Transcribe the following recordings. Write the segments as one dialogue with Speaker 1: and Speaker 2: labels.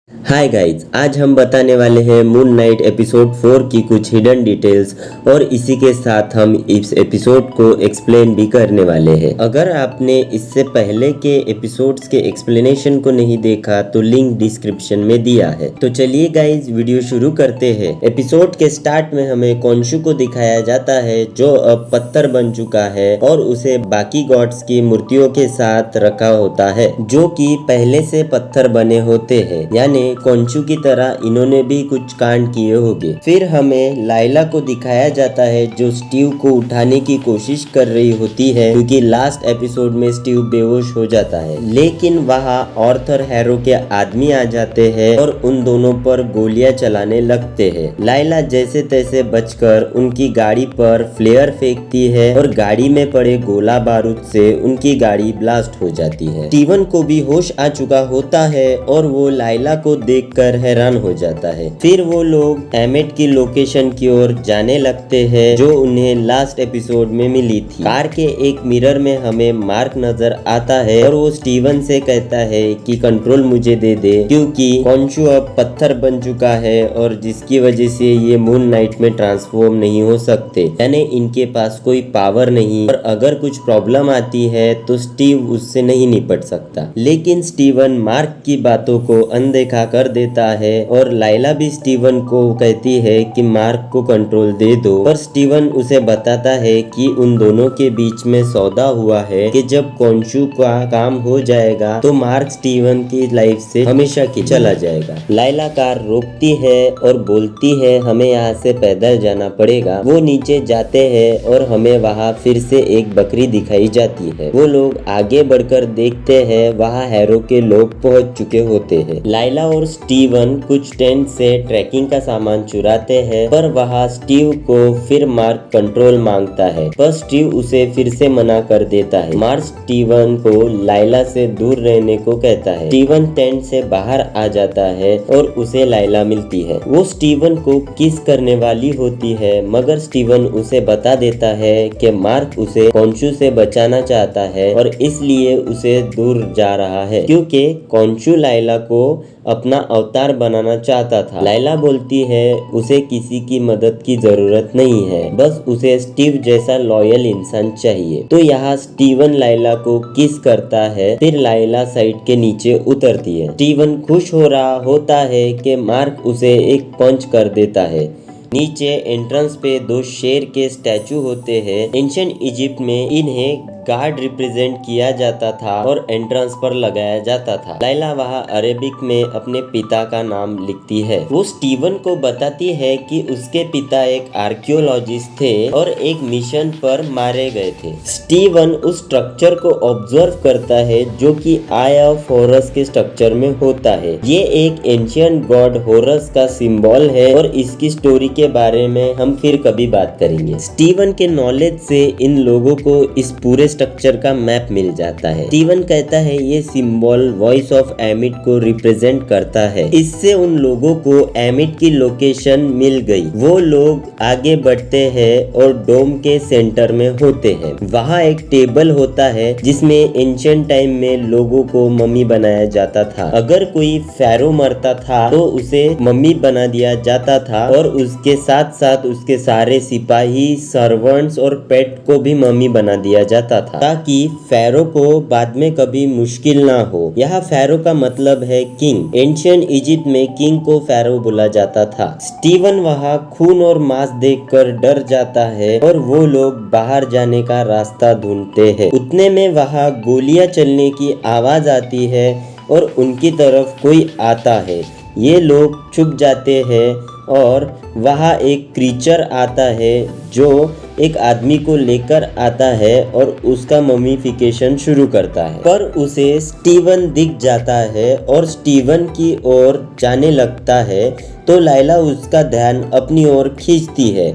Speaker 1: Hi guys, आज हम बताने वाले हैं मून नाइट एपिसोड 4 की कुछ हिडन डिटेल्स और इसी के साथ हम इस एपिसोड को एक्सप्लेन भी करने वाले हैं। अगर आपने इससे पहले के एपिसोड्स के एक्सप्लेनेशन को नहीं देखा तो लिंक डिस्क्रिप्शन में दिया है। तो चलिए गाइज, वीडियो शुरू करते हैं। एपिसोड के स्टार्ट में हमें कोंशु को दिखाया जाता है जो अब पत्थर बन चुका है और उसे बाकी गॉड्स की मूर्तियों के साथ रखा होता है जो कि पहले से पत्थर बने होते हैं, यानी कोंशु की तरह इन्होंने भी कुछ कांड किए होंगे। फिर हमें लाइला को दिखाया जाता है जो स्टीव को उठाने की कोशिश कर रही होती है क्योंकि लास्ट एपिसोड में स्टीव बेहोश हो जाता है, लेकिन वहाँ ऑर्थर हैरो के आदमी आ जाते हैं और उन दोनों पर गोलियां चलाने लगते हैं। लाइला जैसे तैसे बचकर उनकी गाड़ी पर फ्लेयर फेंकती है और गाड़ी में पड़े गोला बारूद से उनकी गाड़ी ब्लास्ट हो जाती है। स्टीवन को भी होश आ चुका होता है और वो लाइला को देखकर हैरान हो जाता है। फिर वो लोग एमेट की लोकेशन की ओर जाने लगते हैं जो उन्हें लास्ट एपिसोड में मिली थी। कार के एक मिरर में हमें मार्क नजर आता है और वो स्टीवन से कहता है कि कंट्रोल मुझे दे दे क्योंकि कोंशु अब पत्थर बन चुका है और जिसकी वजह से ये मून नाइट में ट्रांसफॉर्म नहीं हो सकते, यानी इनके पास कोई पावर नहीं और अगर कुछ प्रॉब्लम आती है तो स्टीव उससे नहीं निपट सकता। लेकिन स्टीवन मार्क की बातों को अनदेखा कर देता है और लाइला भी स्टीवन को कहती है कि मार्क को कंट्रोल दे दो, पर स्टीवन उसे बताता है कि उन दोनों के बीच में सौदा हुआ है कि जब कोंशु का काम हो जाएगा तो मार्क स्टीवन की लाइफ से हमेशा की चला जाएगा। लाइला कार रोकती है और बोलती है हमें यहाँ से पैदल जाना पड़ेगा। वो नीचे जाते हैं और हमें वहाँ फिर से एक बकरी दिखाई जाती है। वो लोग आगे बढ़कर देखते हैं वहाँ हैरो के लोग पहुँच चुके होते हैं। लाइला और स्टीवन कुछ टेंट से ट्रैकिंग का सामान चुराते हैं, पर वहाँ स्टीव को फिर मार्क कंट्रोल मांगता है, पर स्टीव उसे फिर से मना कर देता है। मार्क स्टीवन को लाइला से दूर रहने को कहता है। स्टीवन टेंट से बाहर आ जाता है और उसे लाइला मिलती है। वो स्टीवन को किस करने वाली होती है, मगर स्टीवन उसे बता देता है कि मार्क उसे कोंशु से बचाना चाहता है और इसलिए उसे दूर जा रहा है क्योंकि कोंशु लाइला को अपना अवतार बनाना चाहता था। लाइला बोलती है उसे किसी की मदद की जरूरत नहीं है, बस उसे स्टीव जैसा लॉयल इंसान चाहिए। तो यहाँ स्टीवन लाइला को किस करता है, फिर लाइला साइड के नीचे उतरती है। स्टीवन खुश हो रहा होता है कि मार्क उसे एक पंच कर देता है। नीचे एंट्रेंस पे दो शेर के स्टैचू होते हैं। एंशिएंट इजिप्ट में इन्हें गार्ड रिप्रेजेंट किया जाता था और एंट्रेंस पर लगाया जाता था। लाइला वहाँ अरेबिक में अपने पिता का नाम लिखती है। वो स्टीवन को बताती है कि उसके पिता एक आर्कियोलॉजिस्ट थे और एक मिशन पर मारे गए थे। स्टीवन उस स्ट्रक्चर को ऑब्जर्व करता है जो कि आई ऑफ हॉरस के स्ट्रक्चर में होता है। ये एक एंशिएंट गॉड हॉरस का सिंबल है और इसकी स्टोरी के बारे में हम फिर कभी बात करेंगे। स्टीवन के नॉलेज से इन लोगों को इस पूरे स्ट्रक्चर का मैप मिल जाता है। स्टीवन कहता है ये सिंबल वॉइस ऑफ एमिट को रिप्रेजेंट करता है। इससे उन लोगों को एमिट की लोकेशन मिल गई। वो लोग आगे बढ़ते हैं और डोम के सेंटर में होते हैं। वहाँ एक टेबल होता है जिसमें एंशिएंट टाइम में लोगों को मम्मी बनाया जाता था। अगर कोई फेरो मरता था तो उसे मम्मी बना दिया जाता था और उसके साथ साथ उसके सारे सिपाही, सर्वेंट्स और पेट को भी मम्मी बना दिया जाता था ताकि फेरो को बाद में कभी मुश्किल ना हो। यहाँ फेरो का मतलब है किंग। एंशिएंट इजिप्ट में किंग को फेरो बोला जाता था। स्टीवन वहाँ खून और मांस देखकर डर जाता है और वो लोग बाहर जाने का रास्ता ढूंढते हैं। उतने में वहाँ गोलियां चलने की आवाज आती है और उनकी तरफ कोई आता है। ये लोग छुप जाते हैं और वहाँ एक क्रीचर आता है जो एक आदमी को लेकर आता है और उसका ममीफिकेशन शुरू करता है, पर उसे स्टीवन दिख जाता है और स्टीवन की ओर जाने लगता है तो लाइला उसका ध्यान अपनी ओर खींचती है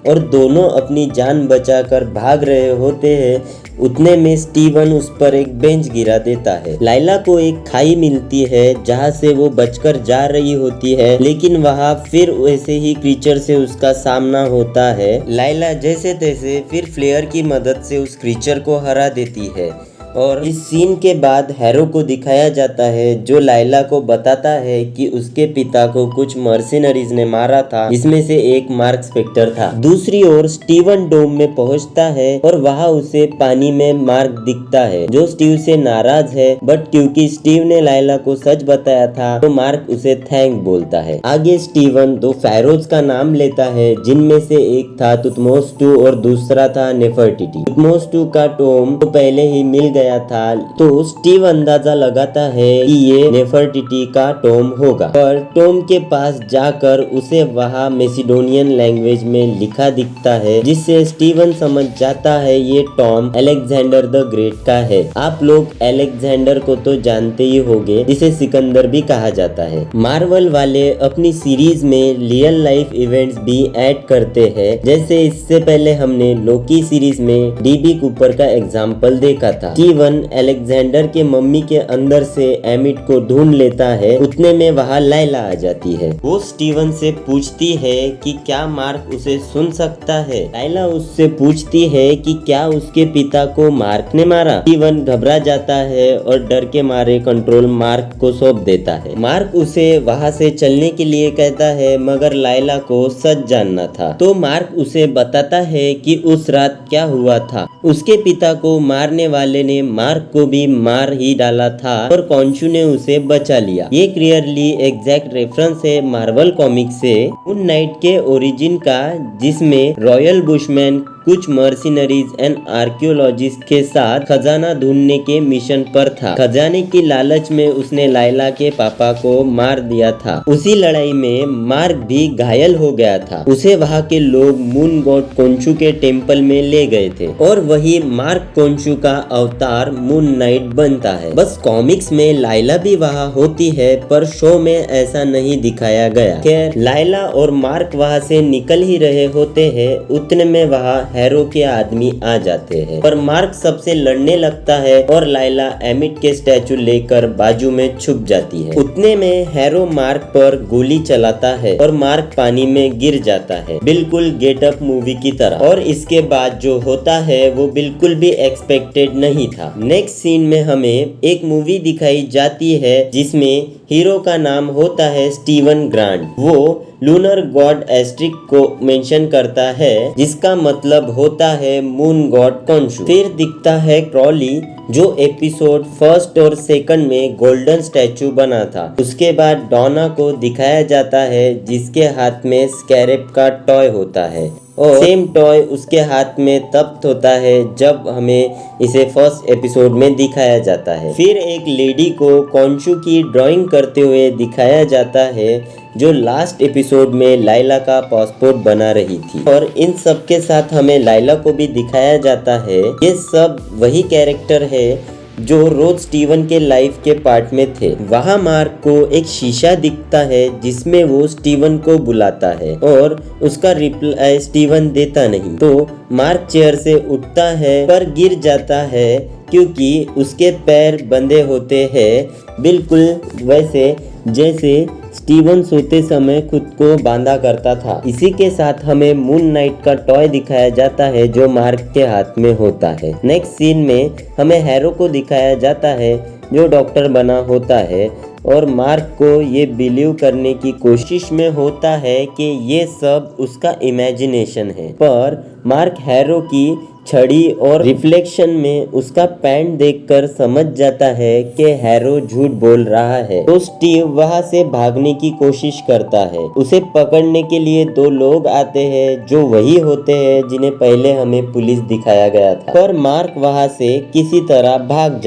Speaker 1: और दोनों अपनी जान बचाकर भाग रहे होते हैं। उतने में स्टीवन उस पर एक बेंच गिरा देता है। लाइला को एक खाई मिलती है जहाँ से वो बचकर जा रही होती है, लेकिन वहाँ फिर वैसे ही क्रीचर से उसका सामना होता है। लाइला जैसे तैसे फिर फ्लेयर की मदद से उस क्रीचर को हरा देती है और इस सीन के बाद हैरो को दिखाया जाता है जो लाइला को बताता है कि उसके पिता को कुछ मर्सिनरीज ने मारा था, जिसमें से एक मार्क स्पेक्टर था। दूसरी ओर स्टीवन डोम में पहुंचता है और वहां उसे पानी में मार्क दिखता है जो स्टीव से नाराज है, बट क्योंकि स्टीव ने लाइला को सच बताया था तो मार्क उसे थैंक बोलता है। आगे स्टीवन दो फेरोज का नाम लेता है जिनमें से एक था तुतमोस II और दूसरा था नेफर्टिटी। तुतमोस II का टॉम तो पहले ही मिल गया था, तो स्टीव अंदाजा लगाता है कि ये नेफर्टिटी का टॉम होगा, पर टॉम के पास जाकर उसे वहाँ मेसिडोनियन लैंग्वेज में लिखा दिखता है, जिससे स्टीवन समझ जाता है ये टॉम अलेक्जेंडर द ग्रेट का है। आप लोग अलेक्जेंडर को तो जानते ही होंगे, जिसे सिकंदर भी कहा जाता है। मार्वल वाले अपनी सीरीज में रियल लाइफ इवेंट्स भी ऐड करते हैं, जैसे इससे पहले हमने लोकी सीरीज में डीबी कूपर का एग्जाम्पल देखा था। स्टीवन अलेक्जेंडर के मम्मी के अंदर से एमिट को ढूंढ लेता है, उतने में वहाँ लाइला आ जाती है। वो स्टीवन से पूछती है कि क्या मार्क उसे सुन सकता है। लाइला उससे पूछती है कि क्या उसके पिता को मार्क ने मारा। स्टीवन घबरा जाता है और डर के मारे कंट्रोल मार्क को सौंप देता है। मार्क उसे वहाँ से चलने के लिए कहता है, मगर लाइला को सच जानना था, तो मार्क उसे बताता है कि उस रात क्या हुआ था। उसके पिता को मारने वाले ने मार्क को भी मार ही डाला था और कॉन्शु ने उसे बचा लिया। ये क्लियरली एग्जैक्ट रेफरेंस है मार्वल कॉमिक से मून नाइट के ओरिजिन का, जिसमें रॉयल बुशमैन कुछ मर्सिनरीज एंड आर्कियोलॉजिस्ट के साथ खजाना ढूंढने के मिशन पर था। खजाने की लालच में उसने लाइला के पापा को मार दिया था। उसी लड़ाई में मार्क भी घायल हो गया था। उसे वहाँ के लोग मून गॉड कोंशु के टेम्पल में ले गए थे और वही मार्क कोंशु का अवतार मून नाइट बनता है। बस कॉमिक्स में लाइला भी वहाँ होती है, पर शो में ऐसा नहीं दिखाया गया। खैर, लाइला और मार्क वहाँ से निकल ही रहे होते हैं, उतने में वहाँ हैरो के आदमी आ जाते हैं, पर मार्क सबसे लड़ने लगता है और लाइला एमिट के स्टैचू लेकर बाजू में छुप जाती है। उतने में हैरो मार्क पर गोली चलाता है और मार्क पानी में गिर जाता है, बिल्कुल गेट अप मूवी की तरह। और इसके बाद जो होता है वो बिल्कुल भी एक्सपेक्टेड नहीं था। नेक्स्ट सीन में हमें एक मूवी दिखाई जाती है जिसमें हीरो का नाम होता है स्टीवन ग्रांट। वो लूनर गॉड एस्ट्रिक को मेंशन करता है, जिसका मतलब होता है मून गॉड कोंशु। फिर दिखता है क्रॉली, जो एपिसोड 1 और 2 में गोल्डन स्टैचू बना था। उसके बाद डॉना को दिखाया जाता है, जिसके हाथ में स्कैरेब का टॉय होता है और सेम टॉय उसके हाथ में तब होता है जब हमें इसे 1st एपिसोड में दिखाया जाता है। फिर एक लेडी को कोंशु की ड्राइंग करते हुए दिखाया जाता है, जो लास्ट एपिसोड में लाइला का पासपोर्ट बना रही थी। और इन सब के साथ हमें लाइला को भी दिखाया जाता है। ये सब वही कैरेक्टर है जो रोज स्टीवन के लाइफ के पार्ट में थे। वहाँ मार्क को एक शीशा दिखता है जिसमें वो स्टीवन को बुलाता है और उसका रिप्लाई स्टीवन देता नहीं, तो मार्क चेयर से उठता है पर गिर जाता है क्योंकि उसके पैर बंधे होते हैं, बिल्कुल वैसे जैसे स्टीवन सोते समय खुद को बांधा करता था। इसी के साथ हमें मून नाइट का टॉय दिखाया जाता है जो मार्क के हाथ में होता है। नेक्स्ट सीन में हमें हैरो को दिखाया जाता है जो डॉक्टर बना होता है और मार्क को ये बिलीव करने की कोशिश में होता है कि ये सब उसका इमेजिनेशन है, पर मार्क हैरो की छड़ी और रिफ्लेक्शन में उसका पैंट देखकर समझ जाता है कि हैरो झूठ बोल रहा है। तो स्टीव वहां से भागने की कोशिश करता है। उसे पकड़ने के लिए 2 लोग आते हैं जो वही होते हैं जिन्हें पहले हमें पुलिस दिखाया गया था, पर मार्क वहां से किसी तरह भाग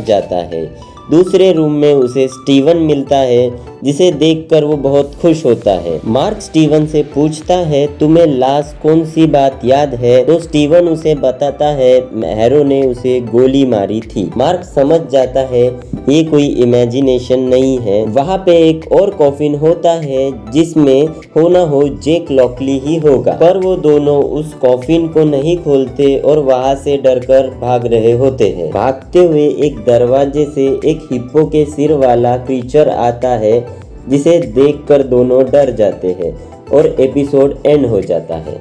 Speaker 1: जाता है। दूसरे रूम में उसे स्टीवन मिलता है, जिसे देखकर वो बहुत खुश होता है। मार्क स्टीवन से पूछता है, तुम्हें लास्ट कौन सी बात याद है? तो स्टीवन उसे बताता है हैरो ने उसे गोली मारी थी। मार्क समझ जाता है ये कोई इमेजिनेशन नहीं है। वहाँ पे एक और कॉफिन होता है जिसमें हो ना हो जेक लॉकली ही होगा, पर वो दोनों उस कॉफिन को नहीं खोलते और वहाँ से डरकर भाग रहे होते हैं। भागते हुए एक दरवाजे से एक हिप्पो के सिर वाला क्रीचर आता है, जिसे देखकर दोनों डर जाते हैं और एपिसोड एंड हो जाता है।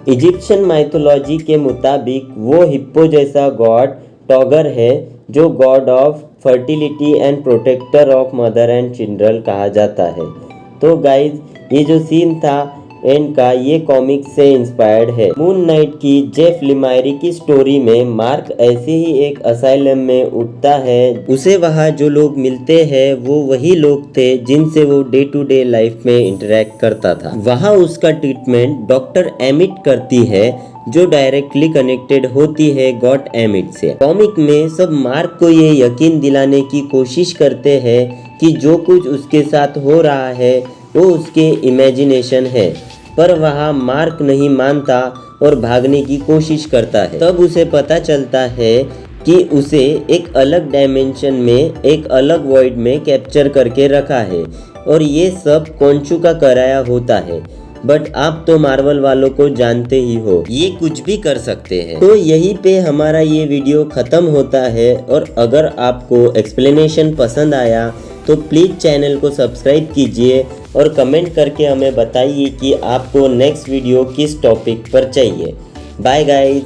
Speaker 1: इजिप्शियन माइथोलॉजी के मुताबिक वो हिप्पो जैसा गॉड टॉगर है जो god of fertility and protector of mother and children कहा जाता है। तो गाइज ये जो सीन था एंड का, ये कॉमिक से इंस्पायर्ड है। मून नाइट की जेफ लिमायरी की स्टोरी में मार्क ऐसे ही एक असाइलम में उठता है। उसे वहाँ जो लोग मिलते हैं वो वही लोग थे जिनसे वो डे टू डे लाइफ में इंटरेक्ट करता था। वहाँ उसका ट्रीटमेंट डॉक्टर एमिट करती है जो डायरेक्टली कनेक्टेड होती है गॉड एमिट से। कॉमिक में सब मार्क को ये यकीन दिलाने की कोशिश करते हैं कि जो कुछ उसके साथ हो रहा है वो उसके इमेजिनेशन है, पर वहाँ मार्क नहीं मानता और भागने की कोशिश करता है। तब उसे पता चलता है कि उसे एक अलग डायमेंशन में, एक अलग वॉइड में कैप्चर करके रखा है और ये सब कोंचु का कराया होता है। बट आप तो मार्वल वालों को जानते ही हो, ये कुछ भी कर सकते हैं। तो यहीं पे हमारा ये वीडियो ख़त्म होता है और अगर आपको एक्सप्लेनेशन पसंद आया तो प्लीज़ चैनल को सब्सक्राइब कीजिए और कमेंट करके हमें बताइए कि आपको नेक्स्ट वीडियो किस टॉपिक पर चाहिए। Bye guys.